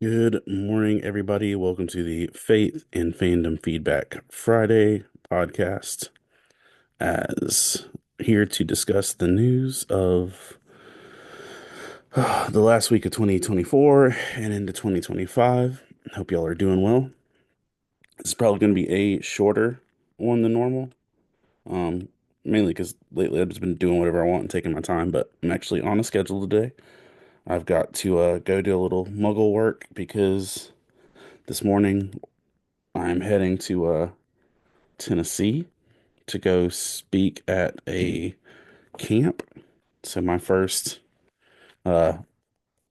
Good morning, everybody. Welcome to the Faith and Fandom Feedback Friday podcast. As here to discuss the news of the last week of 2024 and into 2025. Hope y'all are doing well. It's probably going to be a shorter one than normal. Um, Mainly because lately I've just been doing whatever I want and taking my time, but I'm actually on a schedule today. I've got to go do a little muggle work because this morning I'm heading to Tennessee to go speak at a camp. So my first uh,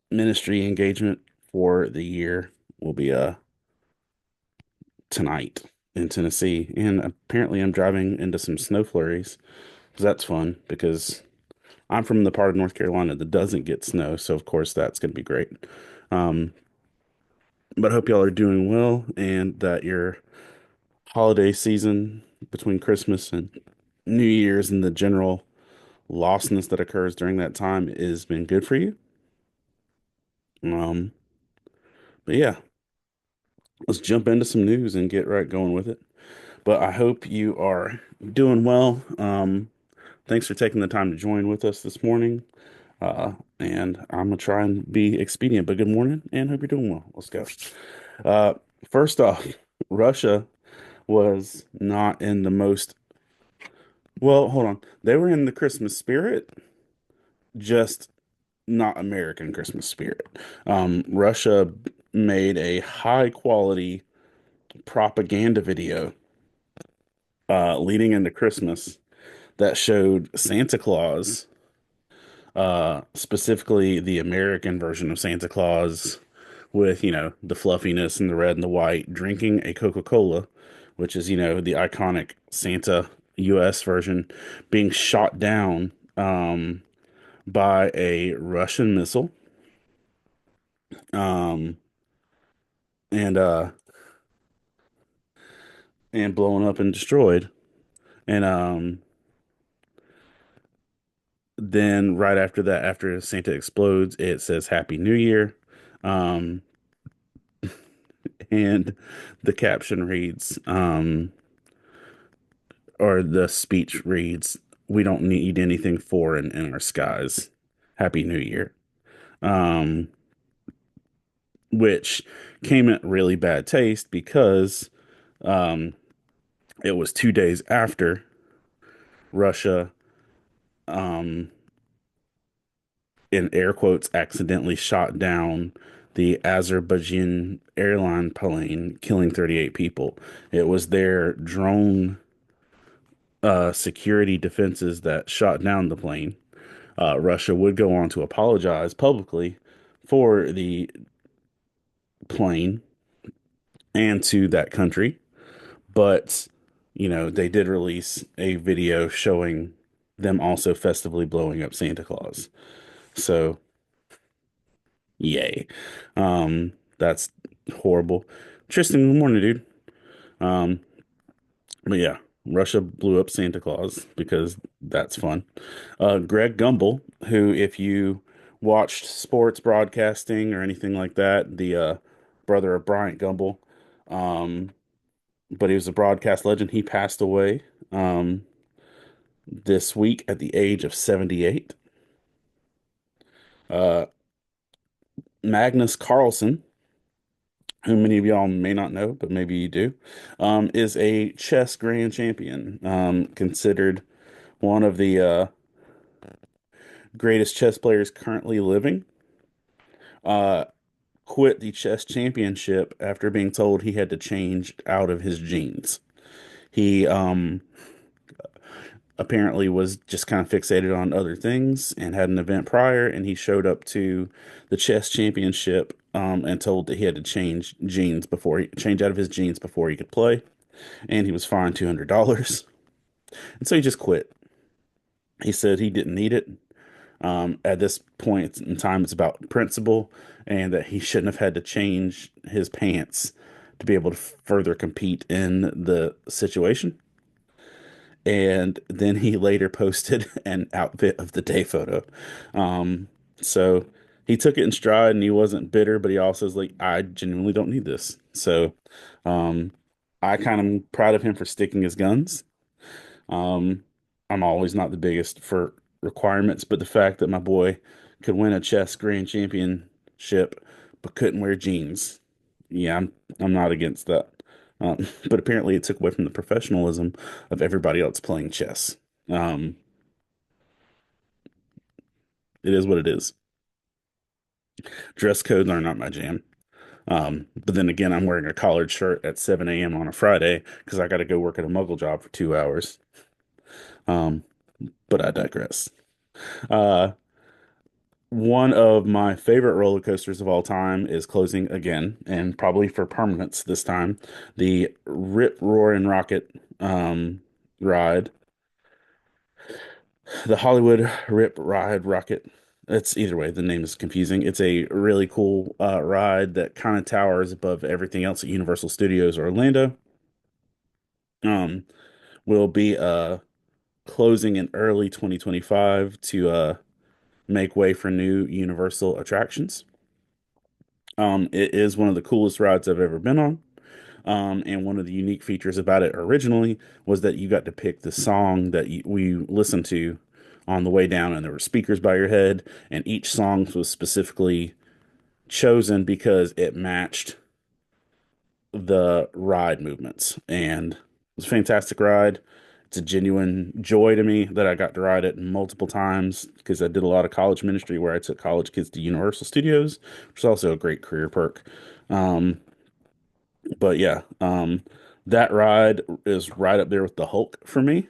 ministry engagement for the year will be tonight in Tennessee, and apparently I'm driving into some snow flurries. 'Cause that's fun because I'm from the part of North Carolina that doesn't get snow, so of course that's going to be great. Um, but I hope y'all are doing well and that your holiday season between Christmas and New Year's and the general lostness that occurs during that time has been good for you. Um, but yeah, let's jump into some news and get right going with it. But I hope you are doing well. Thanks for taking the time to join with us this morning. And I'm gonna try and be expedient, but good morning and hope you're doing well. Let's go. Uh, First off, Russia was not in the most, well, hold on. They were in the Christmas spirit, just not American Christmas spirit. Russia made a high quality propaganda video leading into Christmas that showed Santa Claus, specifically the American version of Santa Claus, with, the fluffiness and the red and the white, drinking a Coca-Cola, which is, the iconic Santa US version, being shot down by a Russian missile. Um, and and blown up and destroyed. And then right after that, after Santa explodes, it says Happy New Year. Um, and the caption reads, or the speech reads, "We don't need anything foreign in our skies. Happy New Year." Um, which came at really bad taste because um, it was 2 days after Russia, um, in air quotes, accidentally shot down the Azerbaijan airline plane, killing 38 people. It was their drone security defenses that shot down the plane. Russia would go on to apologize publicly for the plane and to that country, but they did release a video showing them also festively blowing up Santa Claus. So, yay. That's horrible. Tristan, good morning, dude. Um, but yeah, Russia blew up Santa Claus because that's fun. Greg Gumbel, who, if you watched sports broadcasting or anything like that, the brother of Bryant Gumbel, um, but he was a broadcast legend. He passed away this week at the age of 78. Uh, Magnus Carlsen, who many of y'all may not know, but maybe you do, is a chess grand champion, considered one of the greatest chess players currently living. Uh, Quit the chess championship after being told he had to change out of his genes. He apparently was just kind of fixated on other things and had an event prior, and he showed up to the chess championship and told that he had to change out of his genes before he could play, and he was fined $200. And so he just quit. He said he didn't need it. At this point in time, it's about principle, and that he shouldn't have had to change his pants to be able to further compete in the situation. And then he later posted an outfit of the day photo. Um, so he took it in stride and he wasn't bitter, but he also was like, I genuinely don't need this. So, um, I kind of am proud of him for sticking his guns. Um, I'm always not the biggest for requirements, but the fact that my boy could win a chess grand championship but couldn't wear jeans, yeah, I'm not against that. But apparently, it took away from the professionalism of everybody else playing chess. Um, it is what it is. Dress codes are not my jam. But then again, I'm wearing a collared shirt at 7 a.m. on a Friday because I got to go work at a muggle job for 2 hours. Um, but I digress. Uh, One of my favorite roller coasters of all time is closing again, and probably for permanence this time. The Rip, Roar, and Rocket ride, the Hollywood Rip, Ride, Rocket. It's either way, the name is confusing. It's a really cool ride that kind of towers above everything else at Universal Studios Orlando. Um, will be closing in early 2025 to make way for new Universal attractions. It is one of the coolest rides I've ever been on. And one of the unique features about it originally was that you got to pick the song that we listened to on the way down, and there were speakers by your head, and each song was specifically chosen because it matched the ride movements. And it was a fantastic ride. It's a genuine joy to me that I got to ride it multiple times because I did a lot of college ministry where I took college kids to Universal Studios, which is also a great career perk. Um, but yeah, that ride is right up there with the Hulk for me,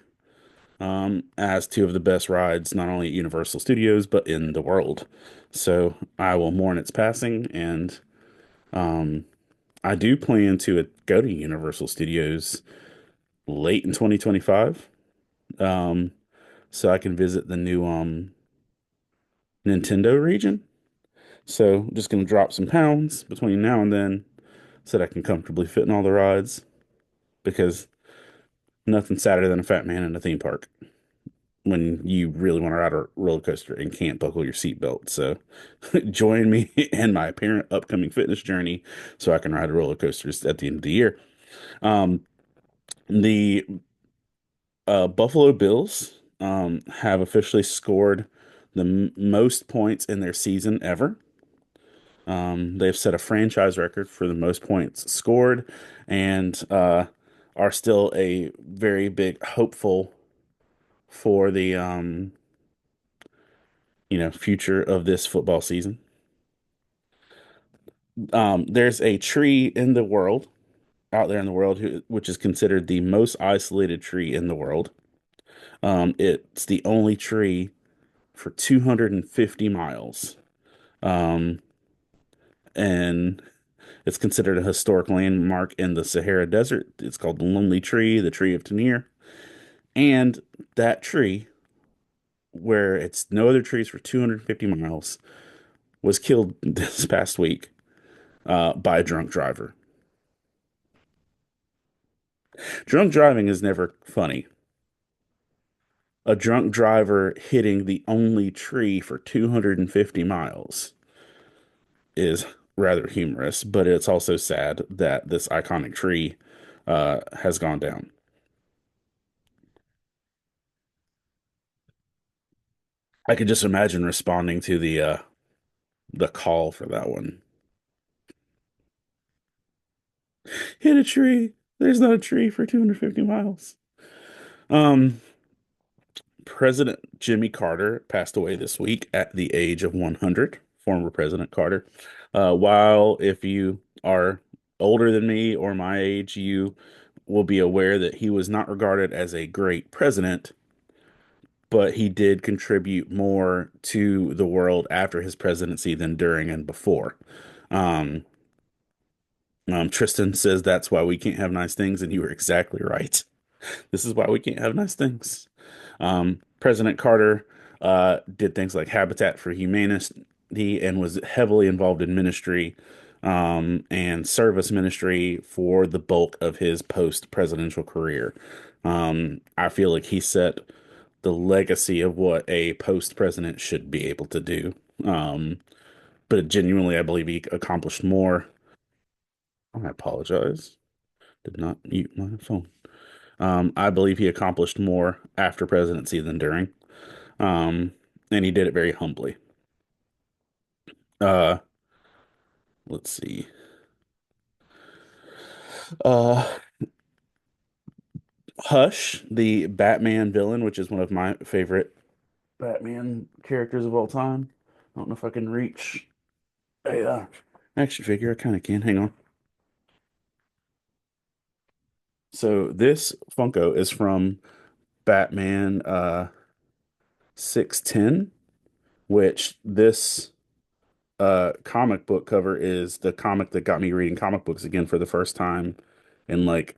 as two of the best rides, not only at Universal Studios, but in the world. So I will mourn its passing, and um, I do plan to go to Universal Studios late in 2025, um, so I can visit the new Nintendo region. So I'm just gonna drop some pounds between now and then, so that I can comfortably fit in all the rides because nothing sadder than a fat man in a theme park when you really want to ride a roller coaster and can't buckle your seatbelt. So join me in my apparent upcoming fitness journey so I can ride roller coasters at the end of the year. Um, the Buffalo Bills have officially scored the most points in their season ever. They've set a franchise record for the most points scored and are still a very big hopeful for the future of this football season. There's a tree in the world, out there in the world, which is considered the most isolated tree in the world. It's the only tree for 250 miles. Um, and it's considered a historic landmark in the Sahara Desert. It's called the Lonely Tree, the Tree of Tanir. And that tree, where it's no other trees for 250 miles, was killed this past week by a drunk driver. Drunk driving is never funny. A drunk driver hitting the only tree for 250 miles is rather humorous, but it's also sad that this iconic tree has gone down. I could just imagine responding to the call for that one. Hit a tree. There's not a tree for 250 miles. Um, President Jimmy Carter passed away this week at the age of 100. Former President Carter. While if you are older than me or my age, you will be aware that he was not regarded as a great president, but he did contribute more to the world after his presidency than during and before. Um, Tristan says that's why we can't have nice things, and you were exactly right. This is why we can't have nice things. President Carter did things like Habitat for Humanity and was heavily involved in ministry and service ministry for the bulk of his post-presidential career. I feel like he set the legacy of what a post-president should be able to do. Um, but genuinely, I believe he accomplished more. I apologize. Did not mute my phone. I believe he accomplished more after presidency than during. Um, and he did it very humbly. Uh, let's see. Uh, Hush, the Batman villain, which is one of my favorite Batman characters of all time. I don't know if I can reach a action figure. I kind of can. Hang on. So this Funko is from Batman 610, which this comic book cover is the comic that got me reading comic books again for the first time in like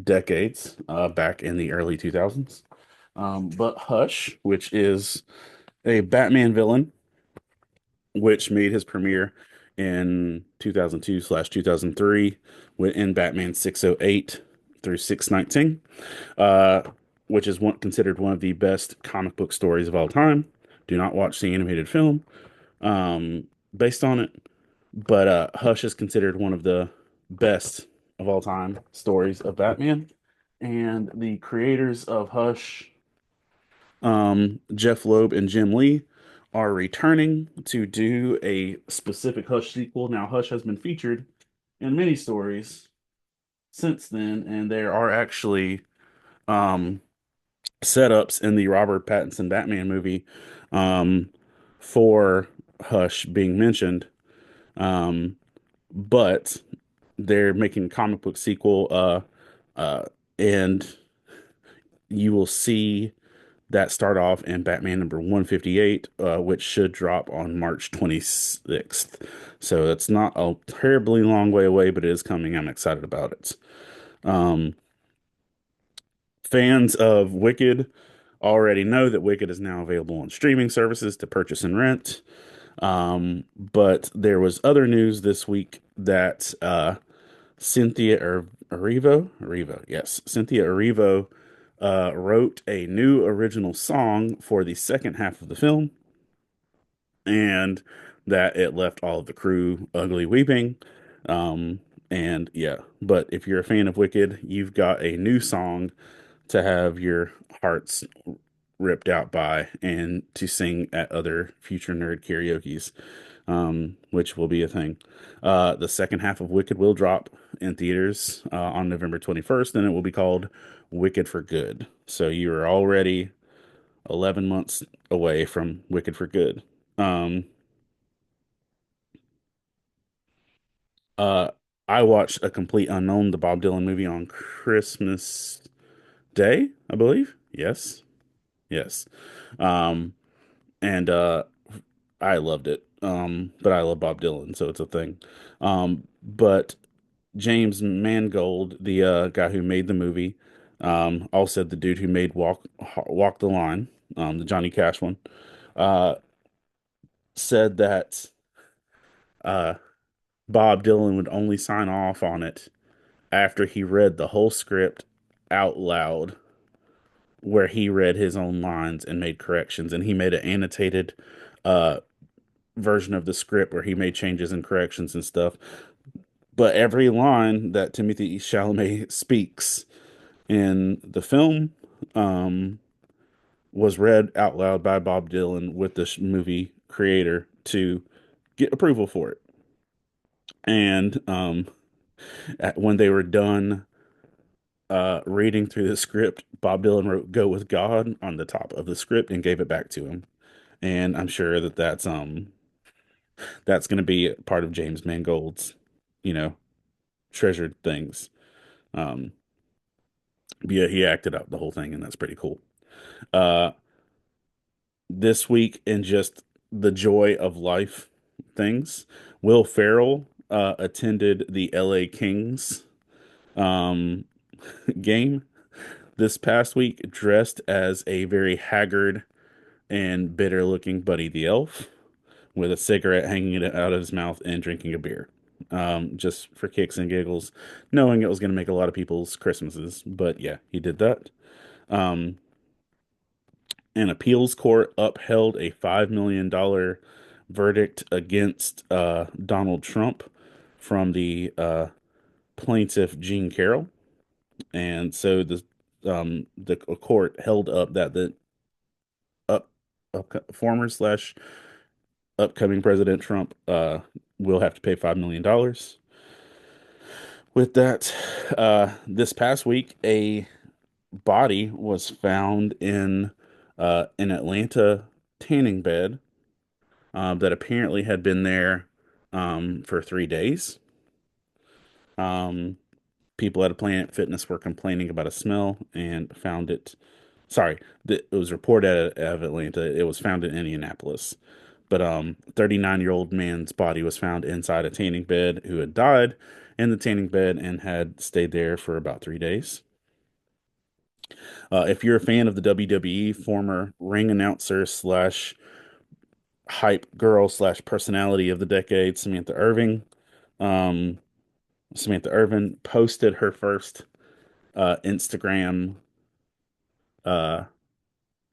decades, back in the early 2000s. But Hush, which is a Batman villain, which made his premiere in 2002/2003 in Batman 608 through 619, uh, which is considered one of the best comic book stories of all time. Do not watch the animated film um, based on it, but Hush is considered one of the best of all time stories of Batman. And the creators of Hush, Jeff Loeb and Jim Lee, are returning to do a specific Hush sequel. Now, Hush has been featured in many stories since then, and there are actually um, setups in the Robert Pattinson Batman movie um, for Hush being mentioned. Um, but they're making a comic book sequel, uh, and you will see that start off in Batman number 158, which should drop on March 26th. So it's not a terribly long way away, but it is coming. I'm excited about it. Um, Fans of Wicked already know that Wicked is now available on streaming services to purchase and rent. But there was other news this week that Cynthia Erivo wrote a new original song for the second half of the film, and that it left all of the crew ugly weeping. Um, and yeah, but if you're a fan of Wicked, you've got a new song to have your hearts ripped out by and to sing at other future nerd karaoke's, which will be a thing. The second half of Wicked will drop in theaters on November 21st, and it will be called Wicked for Good. So you are already 11 months away from Wicked for Good. Um, uh, I watched A Complete Unknown, the Bob Dylan movie, on Christmas Day, I believe. Yes, yes. Um, and I loved it. But I love Bob Dylan, so it's a thing. But James Mangold, the guy who made the movie, also the dude who made Walk the Line, the Johnny Cash one, uh, said that uh, Bob Dylan would only sign off on it after he read the whole script out loud, where he read his own lines and made corrections, and he made an annotated uh, version of the script where he made changes and corrections and stuff. But every line that Timothy Chalamet speaks in the film um, was read out loud by Bob Dylan with the movie creator to get approval for it. And when they were done reading through the script, Bob Dylan wrote "Go with God" on the top of the script and gave it back to him. And I'm sure that that's going to be part of James Mangold's, you know, treasured things. Um, but yeah, he acted out the whole thing, and that's pretty cool. Uh, this week in just the joy of life things, Will Ferrell attended the LA Kings um, game this past week, dressed as a very haggard and bitter looking Buddy the Elf with a cigarette hanging out of his mouth and drinking a beer. Just for kicks and giggles, knowing it was going to make a lot of people's Christmases. But yeah, he did that. An appeals court upheld a $5 million verdict against Donald Trump from the plaintiff Jean Carroll, and so the court held up that the up, former slash upcoming President Trump will have to pay $5 million. With that, this past week, a body was found in an Atlanta tanning bed that apparently had been there for 3 days. Um, People at a Planet Fitness were complaining about a smell and found it. Sorry, it was reported out of Atlanta. It was found in Indianapolis. But 39-year-old man's body was found inside a tanning bed who had died in the tanning bed and had stayed there for about 3 days. If you're a fan of the WWE, former ring announcer slash hype girl slash personality of the decade, um, Samantha Irvin posted her first Instagram uh,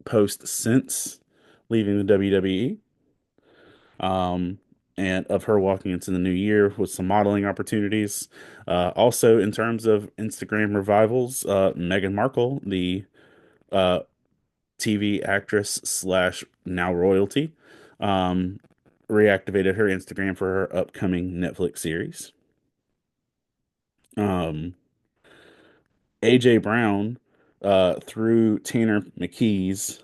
post since leaving the WWE. Um, and of her walking into the new year with some modeling opportunities. Also, in terms of Instagram revivals, Meghan Markle, the uh, TV actress slash now royalty, um, reactivated her Instagram for her upcoming Netflix series. Um, AJ Brown, through Tanner McKee's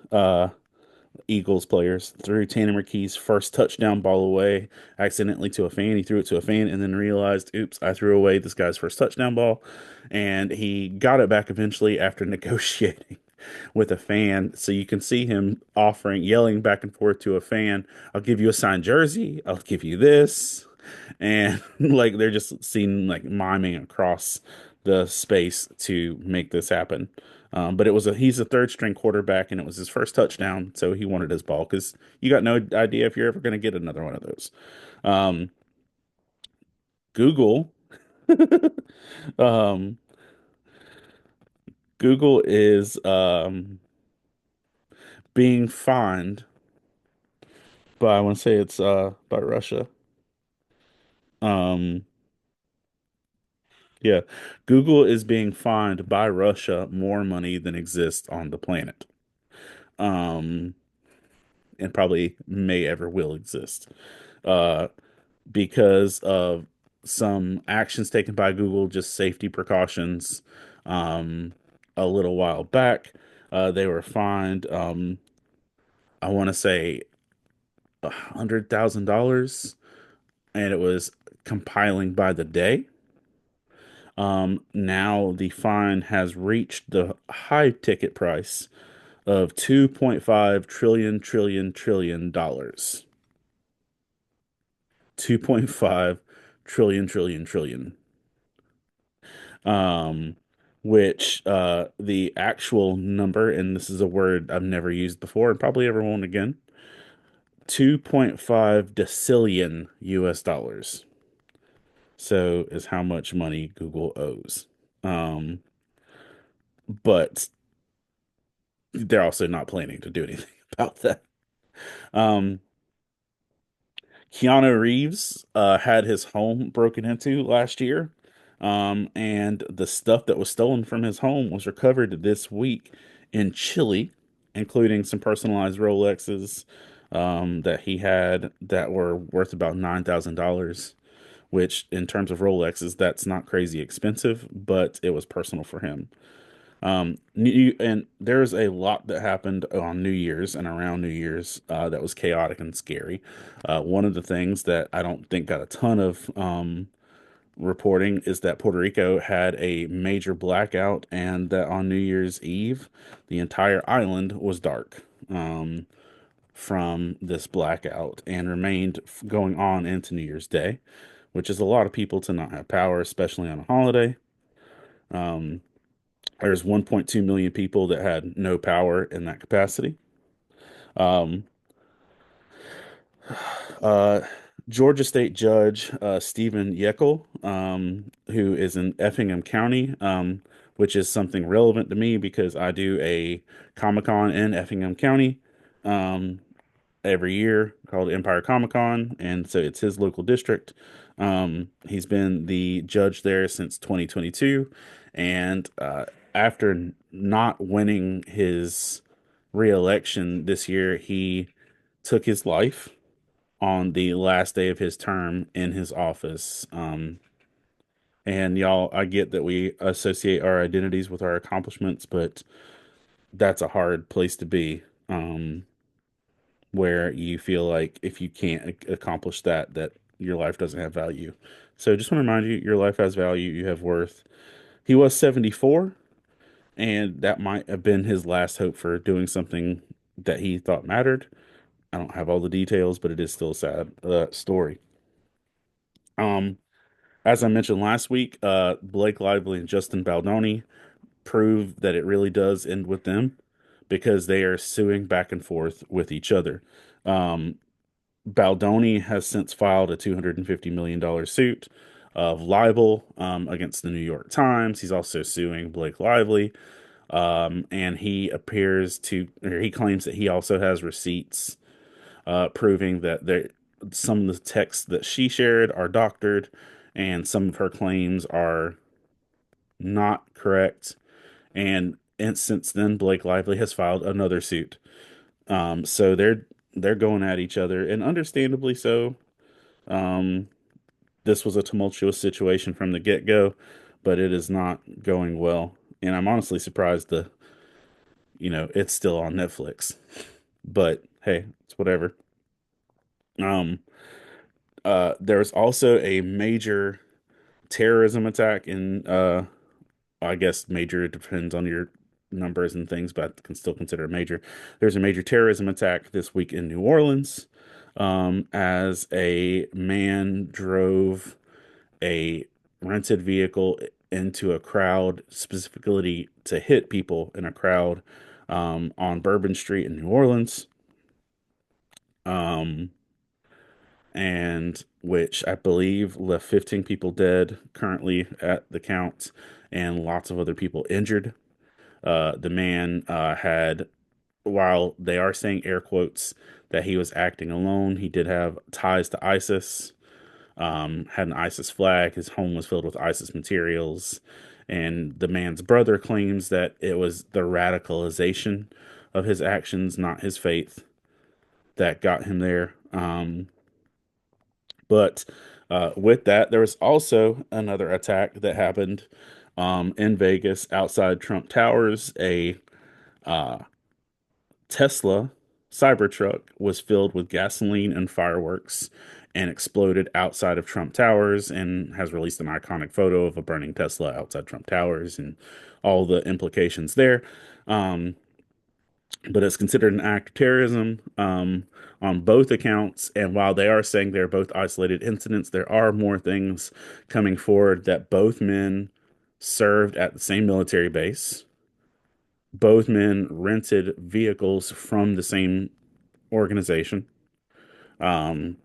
Eagles players threw Tanner McKee's first touchdown ball away accidentally to a fan. He threw it to a fan and then realized, oops, I threw away this guy's first touchdown ball. And he got it back eventually after negotiating with a fan. So you can see him yelling back and forth to a fan, I'll give you a signed jersey. I'll give you this. And like they're just seen like miming across the space to make this happen. But he's a third string quarterback and it was his first touchdown, so he wanted his ball because you got no idea if you're ever going to get another one of those. Um, Google, um, Google is being fined by I want to say it's by Russia. Um, yeah, Google is being fined by Russia more money than exists on the planet. Um, and probably may ever will exist. Uh, because of some actions taken by Google, just safety precautions. Um, a little while back, they were fined, I want to say $100,000, and it was compiling by the day. Now the fine has reached the high ticket price of 2.5 trillion dollars. 2.5 trillion. um, which the actual number, and this is a word I've never used before and probably ever won't again, 2.5 decillion US dollars. So is how much money Google owes. Um, but they're also not planning to do anything about that. Um, Keanu Reeves had his home broken into last year, and the stuff that was stolen from his home was recovered this week in Chile, including some personalized Rolexes that he had that were worth about $9,000, which in terms of Rolexes, that's not crazy expensive, but it was personal for him. And there's a lot that happened on New Year's and around New Year's that was chaotic and scary. One of the things that I don't think got a ton of reporting is that Puerto Rico had a major blackout and that on New Year's Eve, the entire island was dark from this blackout and remained going on into New Year's Day, which is a lot of people to not have power, especially on a holiday. Um, There's 1.2 million people that had no power in that capacity. Um, uh, Georgia State Judge Stephen Yeckel, who is in Effingham County, which is something relevant to me because I do a Comic-Con in Effingham County. Um, every year called Empire Comic Con, and so it's his local district. He's been the judge there since 2022, and after not winning his re-election this year, he took his life on the last day of his term in his office. And y'all, I get that we associate our identities with our accomplishments, but that's a hard place to be. Where you feel like if you can't accomplish that, that your life doesn't have value. So just want to remind you, your life has value, you have worth. He was 74, and that might have been his last hope for doing something that he thought mattered. I don't have all the details, but it is still a sad story. Um, as I mentioned last week, Blake Lively and Justin Baldoni prove that it really does end with them because they are suing back and forth with each other. Um, Baldoni has since filed a $250 million suit of libel against the New York Times. He's also suing Blake Lively. And he appears to, or he claims that he also has receipts proving that some of the texts that she shared are doctored and some of her claims are not correct. And since then, Blake Lively has filed another suit. So they're going at each other, and understandably so. Um, this was a tumultuous situation from the get-go, but it is not going well. And I'm honestly surprised it's still on Netflix. But hey, it's whatever. Um, there's also a major terrorism attack in I guess major depends on your numbers and things, but I can still consider it major. There's a major terrorism attack this week in New Orleans, as a man drove a rented vehicle into a crowd, specifically to hit people in a crowd, on Bourbon Street in New Orleans. Um, and which I believe left 15 people dead currently at the count, and lots of other people injured. The man had, while they are saying air quotes that he was acting alone, he did have ties to ISIS, had an ISIS flag. His home was filled with ISIS materials. And the man's brother claims that it was the radicalization of his actions, not his faith, that got him there. But with that, there was also another attack that happened in Vegas outside Trump Towers. A uh, Tesla Cybertruck was filled with gasoline and fireworks and exploded outside of Trump Towers, and has released an iconic photo of a burning Tesla outside Trump Towers and all the implications there. Um, but it's considered an act of terrorism on both accounts. And while they are saying they're both isolated incidents, there are more things coming forward that both men served at the same military base. Both men rented vehicles from the same organization, um,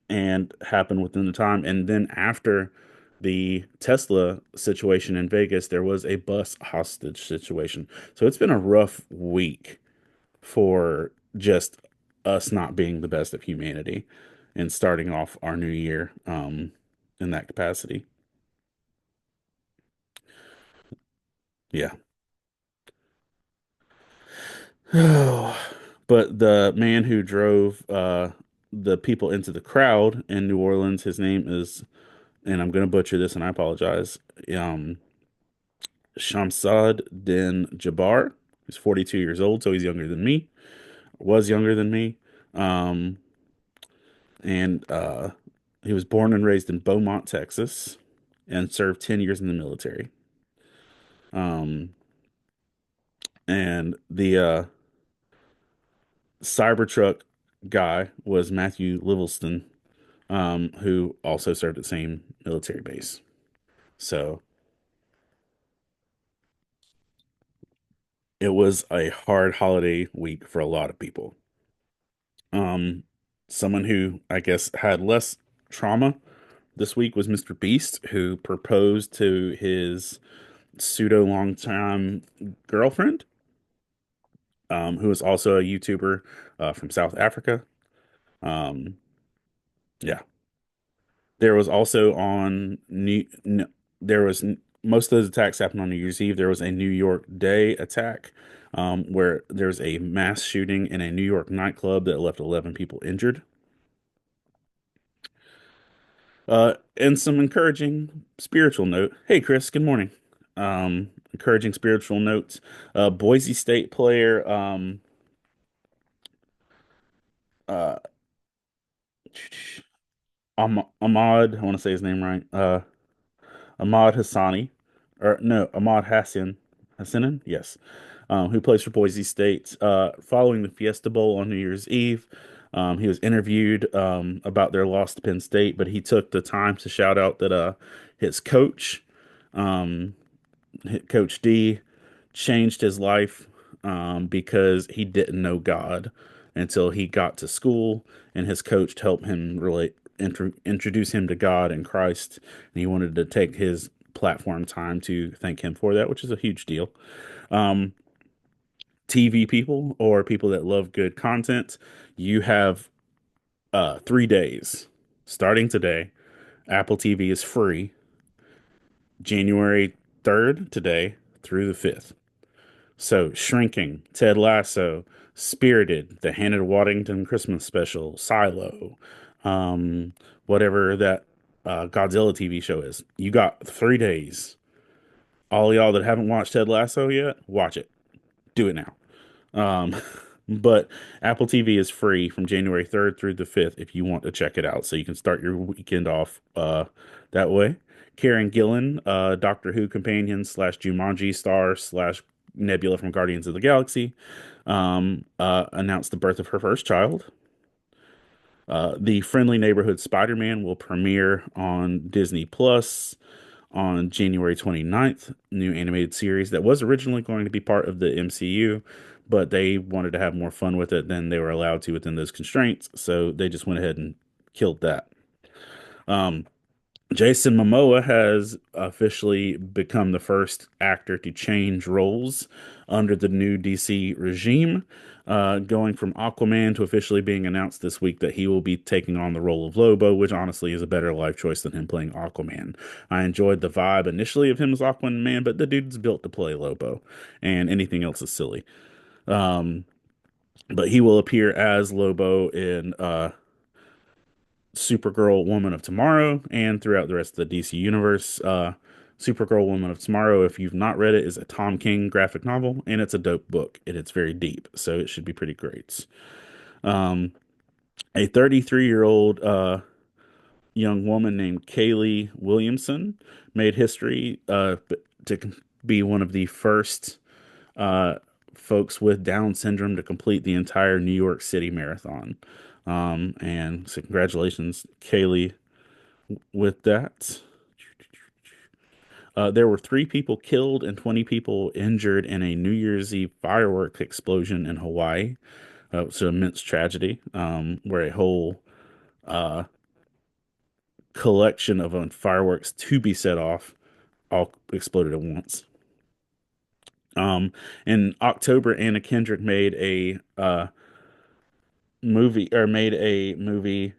and happened within the time. And then after the Tesla situation in Vegas, there was a bus hostage situation. So it's been a rough week for just us not being the best of humanity and starting off our new year in that capacity. Yeah. But the man who drove the people into the crowd in New Orleans, his name is, and I'm going to butcher this and I apologize, um, Shamsad Din Jabbar. He's 42 years old, so he's younger than me, was younger than me. Um, and he was born and raised in Beaumont, Texas, and served 10 years in the military. Um, and the Cybertruck guy was Matthew Livingston, who also served at the same military base. So it was a hard holiday week for a lot of people. Um, Someone who I guess had less trauma this week was Mr. Beast, who proposed to his pseudo longtime girlfriend. who is also a YouTuber from South Africa. Um, yeah, there was also on there was most of those attacks happened on New Year's Eve. There was a New York Day attack where there's a mass shooting in a New York nightclub that left 11 people injured. And some encouraging spiritual note. Hey, Chris, good morning. Encouraging spiritual notes. Boise State player uh, Ahmad, I want to say his name right. Ahmad Hassani, or no, Ahmad Hassanin, yes, who plays for Boise State. Following the Fiesta Bowl on New Year's Eve, he was interviewed about their loss to Penn State, but he took the time to shout out that his coach, um, Coach D, changed his life because he didn't know God until he got to school, and his coach helped him introduce him to God and Christ, and he wanted to take his platform time to thank him for that, which is a huge deal. Um, TV people or people that love good content, you have 3 days starting today. Apple TV is free January 3rd today through the 5th. So, Shrinking, Ted Lasso, Spirited, the Hannah Waddington Christmas special, Silo, um, whatever that Godzilla TV show is. You got 3 days. All y'all that haven't watched Ted Lasso yet, watch it. Do it now. Um, but Apple TV is free from January 3rd through the 5th if you want to check it out. So you can start your weekend off that way. Karen Gillan, Doctor Who companion slash Jumanji star slash Nebula from Guardians of the Galaxy, announced the birth of her first child. The Friendly Neighborhood Spider-Man will premiere on Disney Plus on January 29th, new animated series that was originally going to be part of the MCU, but they wanted to have more fun with it than they were allowed to within those constraints, so they just went ahead and killed that. Um, Jason Momoa has officially become the first actor to change roles under the new DC regime, going from Aquaman to officially being announced this week that he will be taking on the role of Lobo, which honestly is a better life choice than him playing Aquaman. I enjoyed the vibe initially of him as Aquaman, but the dude's built to play Lobo, and anything else is silly. Um, but he will appear as Lobo in Supergirl Woman of Tomorrow and throughout the rest of the DC universe. Supergirl Woman of Tomorrow, if you've not read it, is a Tom King graphic novel, and it's a dope book, and it's very deep, so it should be pretty great. Um, a 33-year-old young woman named Kaylee Williamson made history to be one of the first uh, folks with Down syndrome to complete the entire New York City Marathon. And so congratulations, Kaylee, with that. There were 3 people killed and 20 people injured in a New Year's Eve fireworks explosion in Hawaii. It's an immense tragedy where a whole uh, collection of fireworks to be set off all exploded at once. In October, Anna Kendrick made a movie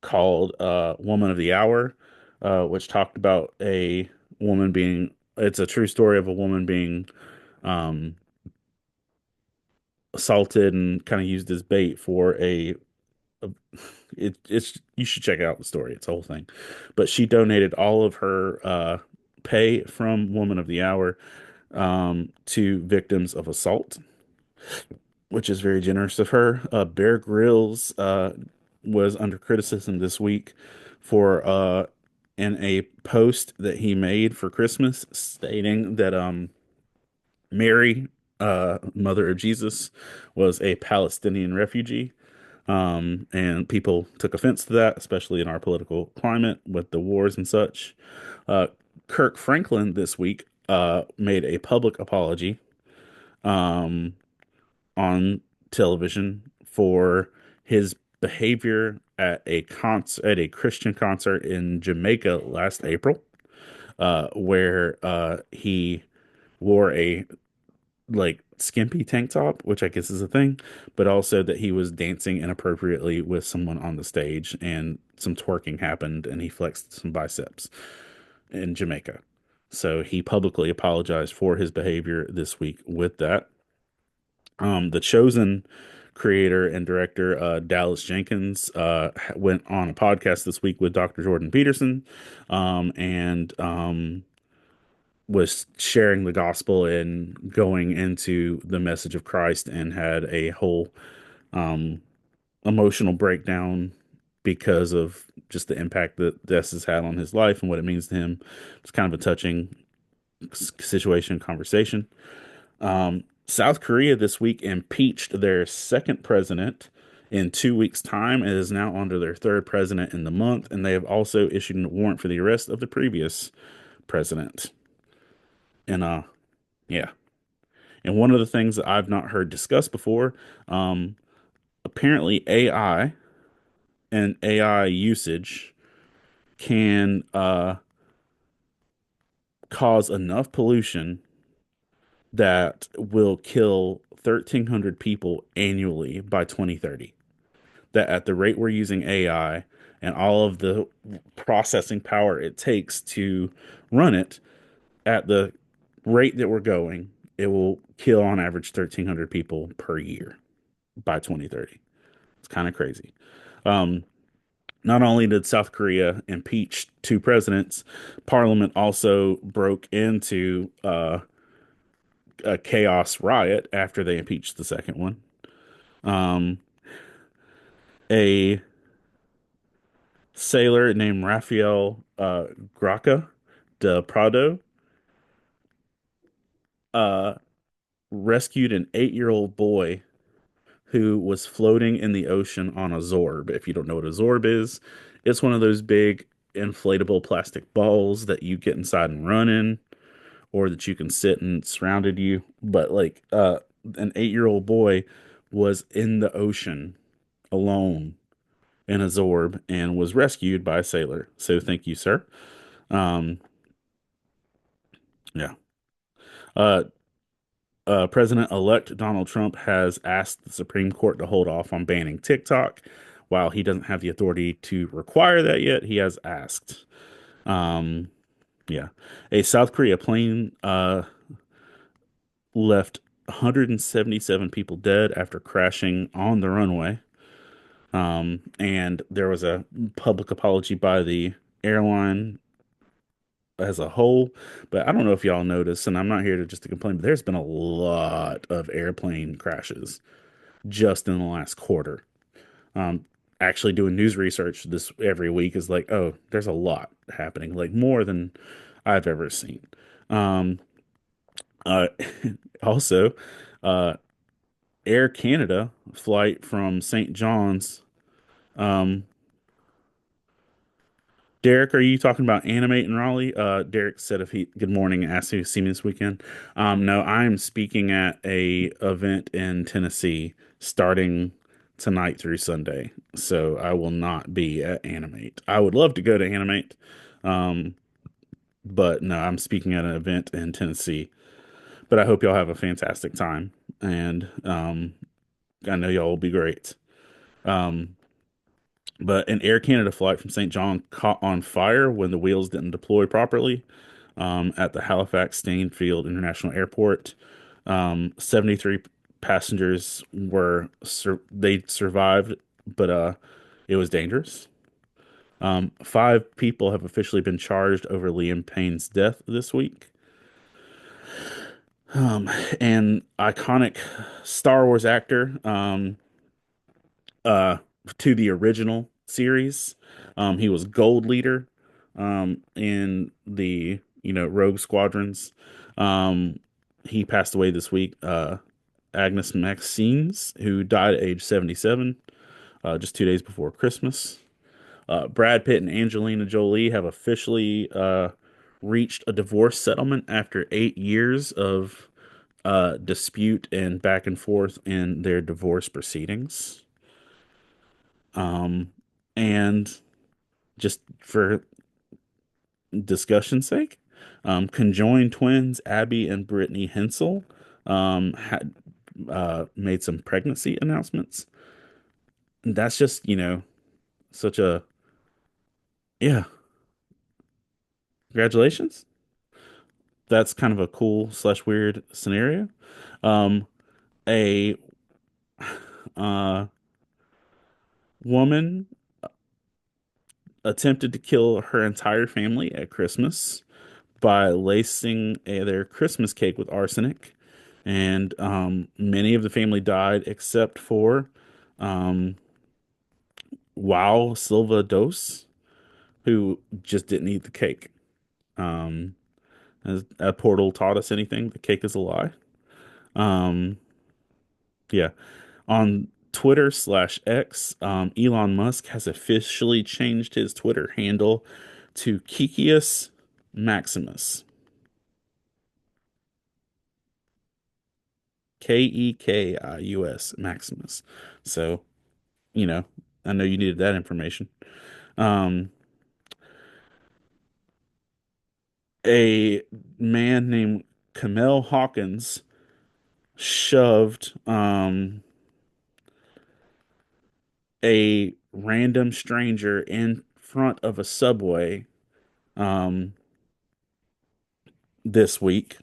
called Woman of the Hour, which talked about a woman being, it's a true story of a woman being um, assaulted and kind of used as bait for a it's you should check out the story. It's a whole thing. But she donated all of her pay from Woman of the Hour to victims of assault, which is very generous of her. Bear Grylls was under criticism this week for in a post that he made for Christmas stating that Mary, mother of Jesus, was a Palestinian refugee. And people took offense to that, especially in our political climate with the wars and such. Uh, Kirk Franklin this week made a public apology um, on television for his behavior at a Christian concert in Jamaica last April, where he wore a like skimpy tank top, which I guess is a thing, but also that he was dancing inappropriately with someone on the stage and some twerking happened and he flexed some biceps in Jamaica. So he publicly apologized for his behavior this week with that. The Chosen creator and director Dallas Jenkins went on a podcast this week with Dr. Jordan Peterson, and was sharing the gospel and going into the message of Christ and had a whole um, emotional breakdown because of just the impact that this has had on his life and what it means to him. It's kind of a touching situation conversation. South Korea this week impeached their second president in 2 weeks' time and is now under their third president in the month, and they have also issued a warrant for the arrest of the previous president. And yeah. And one of the things that I've not heard discussed before, um, apparently AI and AI usage can cause enough pollution that will kill 1,300 people annually by 2030. That at the rate we're using AI and all of the processing power it takes to run it, at the rate that we're going, it will kill on average 1,300 people per year by 2030. It's kind of crazy. Um, Not only did South Korea impeach two presidents, Parliament also broke into a chaos riot after they impeached the second one. Um, a sailor named Rafael Graca de Prado uh, rescued an 8-year-old boy who was floating in the ocean on a Zorb. If you don't know what a Zorb is, it's one of those big inflatable plastic balls that you get inside and run in, or that you can sit and surrounded you. But like an 8-year-old boy was in the ocean alone in a Zorb and was rescued by a sailor. So thank you, sir. Um, yeah. Uh, President-elect Donald Trump has asked the Supreme Court to hold off on banning TikTok. While he doesn't have the authority to require that yet, he has asked. Um, yeah. A South Korea plane left 177 people dead after crashing on the runway. And there was a public apology by the airline as a whole. But I don't know if y'all noticed, and I'm not here to just to complain, but there's been a lot of airplane crashes just in the last quarter. Um, Actually doing news research this every week is like, oh, there's a lot happening, like more than I've ever seen. Um, uh, Also, uh, Air Canada flight from St. John's. Um, Derek, are you talking about Animate in Raleigh? Derek said if he good morning, asked if he see me this weekend. No, I'm speaking at a event in Tennessee starting tonight through Sunday, so I will not be at Animate. I would love to go to Animate, um, but no, I'm speaking at an event in Tennessee. But I hope y'all have a fantastic time, and I know y'all will be great. Um, but an Air Canada flight from St. John caught on fire when the wheels didn't deploy properly at the Halifax Stanfield International Airport. 73 passengers they survived, but it was dangerous. Five people have officially been charged over Liam Payne's death this week. Um, and iconic Star Wars actor, uh to the original series. He was Gold Leader in the Rogue Squadrons. He passed away this week. Agnes Maxines, who died at age 77, just 2 days before Christmas. Brad Pitt and Angelina Jolie have officially reached a divorce settlement after 8 years of dispute and back and forth in their divorce proceedings. Um, and just for discussion's sake, conjoined twins Abby and Brittany Hensel had made some pregnancy announcements. That's just, such a, yeah, congratulations. That's kind of a cool slash weird scenario. Um, a uh, woman attempted to kill her entire family at Christmas by lacing their Christmas cake with arsenic, and many of the family died except for um, Wow Silva Dos, who just didn't eat the cake. Um, has a portal taught us anything? The cake is a lie. Um, yeah. On Twitter slash X, Elon Musk has officially changed his Twitter handle to Kikius Maximus. Kekius Maximus. So, you know, I know you needed that information. Um, a man named Kamel Hawkins shoved a random stranger in front of a subway um, this week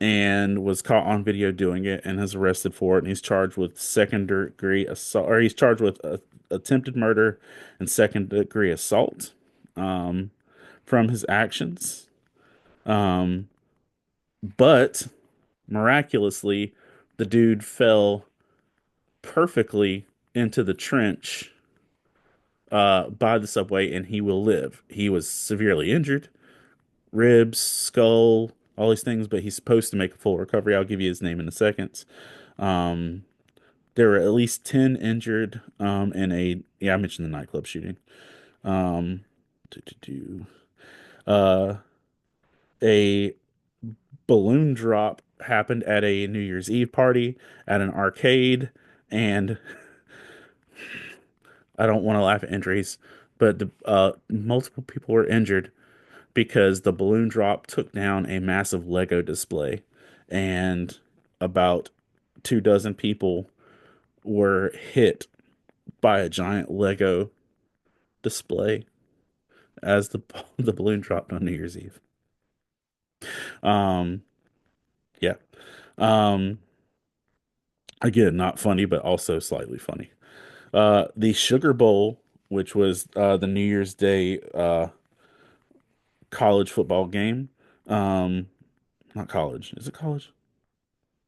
and was caught on video doing it and is arrested for it. And he's charged with second degree assault, or he's charged with attempted murder and second degree assault um, from his actions. Um, but miraculously, the dude fell perfectly into the trench by the subway and he will live. He was severely injured, ribs, skull, all these things, but he's supposed to make a full recovery. I'll give you his name in a second. Um, there were at least 10 injured in yeah, I mentioned the nightclub shooting. Um, do, do, do. Uh, a balloon drop happened at a New Year's Eve party at an arcade, and I don't want to laugh at injuries, but multiple people were injured because the balloon drop took down a massive Lego display, and about 2 dozen people were hit by a giant Lego display as the the balloon dropped on New Year's Eve. Um, yeah. Um, again, not funny, but also slightly funny. The Sugar Bowl, which was the New Year's Day college football game. Not college. Is it college?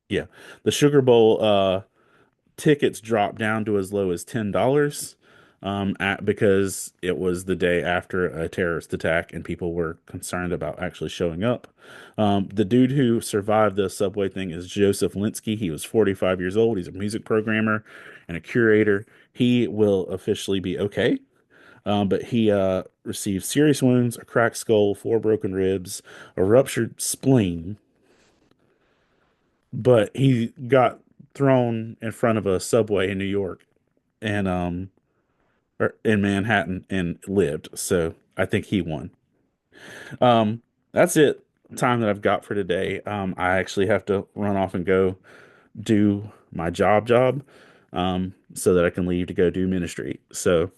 Yeah. The Sugar Bowl tickets dropped down to as low as $10 because it was the day after a terrorist attack and people were concerned about actually showing up. The dude who survived the subway thing is Joseph Linsky. He was 45 years old. He's a music programmer and a curator. He will officially be okay. But he received serious wounds, a cracked skull, four broken ribs, a ruptured spleen. But he got thrown in front of a subway in New York and or in Manhattan and lived. So I think he won. That's it. Time that I've got for today. I actually have to run off and go do my job, so that I can leave to go do ministry. So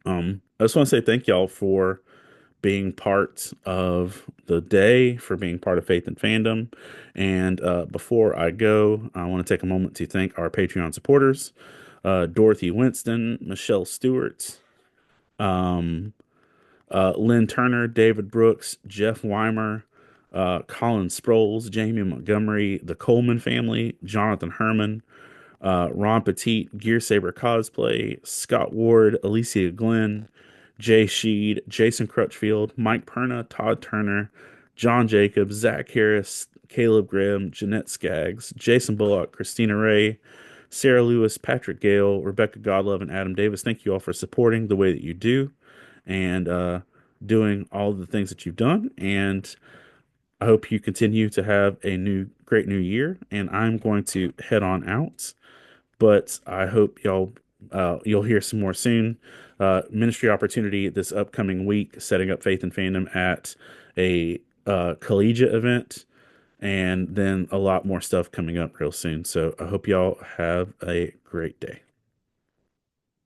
I just want to say thank y'all for being part of the day, for being part of Faith and Fandom. And before I go, I want to take a moment to thank our Patreon supporters, Dorothy Winston, Michelle Stewart, um, Lynn Turner, David Brooks, Jeff Weimer, Colin Sproles, Jamie Montgomery, the Coleman family, Jonathan Herman, Ron Petit, Gear Saber Cosplay, Scott Ward, Alicia Glenn, Jay Sheed, Jason Crutchfield, Mike Perna, Todd Turner, John Jacobs, Zach Harris, Caleb Grimm, Jeanette Skaggs, Jason Bullock, Christina Ray, Sarah Lewis, Patrick Gale, Rebecca Godlove, and Adam Davis. Thank you all for supporting the way that you do and doing all the things that you've done. And I hope you continue to have a great new year. And I'm going to head on out, but I hope you'll hear some more soon. Ministry opportunity this upcoming week, setting up Faith and Fandom at a collegiate event and then a lot more stuff coming up real soon. So I hope y'all have a great day.